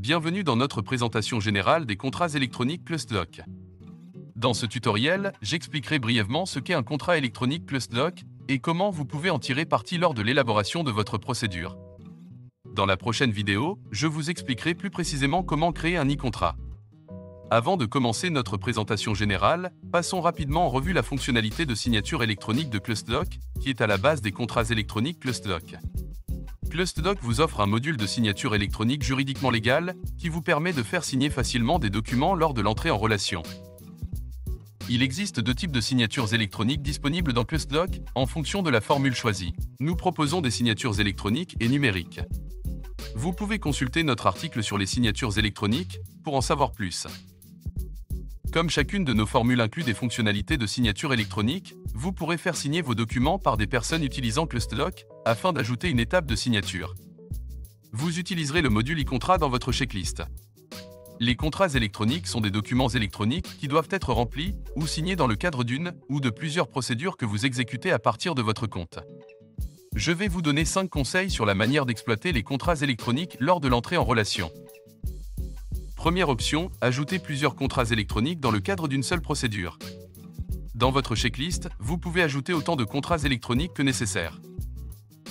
Bienvenue dans notre présentation générale des contrats électroniques ClustLock. Dans ce tutoriel, j'expliquerai brièvement ce qu'est un contrat électronique ClustLock et comment vous pouvez en tirer parti lors de l'élaboration de votre procédure. Dans la prochaine vidéo, je vous expliquerai plus précisément comment créer un e-contrat. Avant de commencer notre présentation générale, passons rapidement en revue la fonctionnalité de signature électronique de ClustLock, qui est à la base des contrats électroniques ClustLock. ClustLock vous offre un module de signature électronique juridiquement légal, qui vous permet de faire signer facilement des documents lors de l'entrée en relation. Il existe deux types de signatures électroniques disponibles dans ClustLock, en fonction de la formule choisie. Nous proposons des signatures électroniques et numériques. Vous pouvez consulter notre article sur les signatures électroniques, pour en savoir plus. Comme chacune de nos formules inclut des fonctionnalités de signature électronique, vous pourrez faire signer vos documents par des personnes utilisant ClustLock, afin d'ajouter une étape de signature. Vous utiliserez le module e-contrat dans votre checklist. Les contrats électroniques sont des documents électroniques qui doivent être remplis ou signés dans le cadre d'une ou de plusieurs procédures que vous exécutez à partir de votre compte. Je vais vous donner 5 conseils sur la manière d'exploiter les contrats électroniques lors de l'entrée en relation. Première option, ajoutez plusieurs contrats électroniques dans le cadre d'une seule procédure. Dans votre checklist, vous pouvez ajouter autant de contrats électroniques que nécessaire.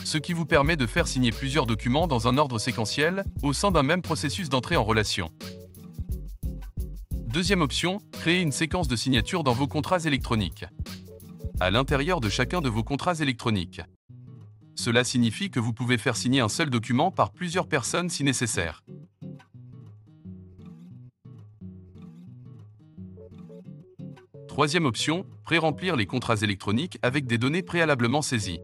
Ce qui vous permet de faire signer plusieurs documents dans un ordre séquentiel, au sein d'un même processus d'entrée en relation. Deuxième option, créez une séquence de signature dans vos contrats électroniques. À l'intérieur de chacun de vos contrats électroniques. Cela signifie que vous pouvez faire signer un seul document par plusieurs personnes si nécessaire. Troisième option, pré-remplir les contrats électroniques avec des données préalablement saisies.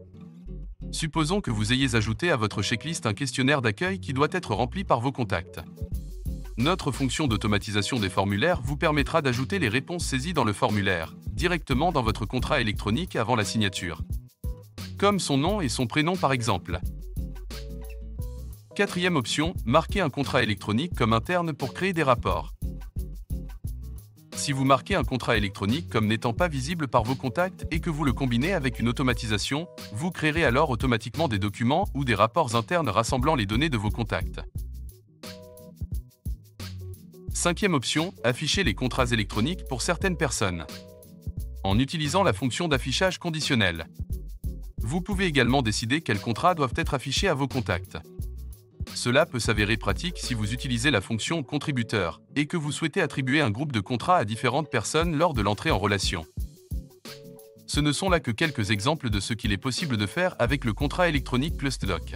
Supposons que vous ayez ajouté à votre checklist un questionnaire d'accueil qui doit être rempli par vos contacts. Notre fonction d'automatisation des formulaires vous permettra d'ajouter les réponses saisies dans le formulaire, directement dans votre contrat électronique avant la signature. Comme son nom et son prénom par exemple. Quatrième option, marquer un contrat électronique comme interne pour créer des rapports. Si vous marquez un contrat électronique comme n'étant pas visible par vos contacts et que vous le combinez avec une automatisation, vous créerez alors automatiquement des documents ou des rapports internes rassemblant les données de vos contacts. Cinquième option, afficher les contrats électroniques pour certaines personnes. En utilisant la fonction d'affichage conditionnel. Vous pouvez également décider quels contrats doivent être affichés à vos contacts. Cela peut s'avérer pratique si vous utilisez la fonction contributeur et que vous souhaitez attribuer un groupe de contrats à différentes personnes lors de l'entrée en relation. Ce ne sont là que quelques exemples de ce qu'il est possible de faire avec le contrat électronique ClustLock.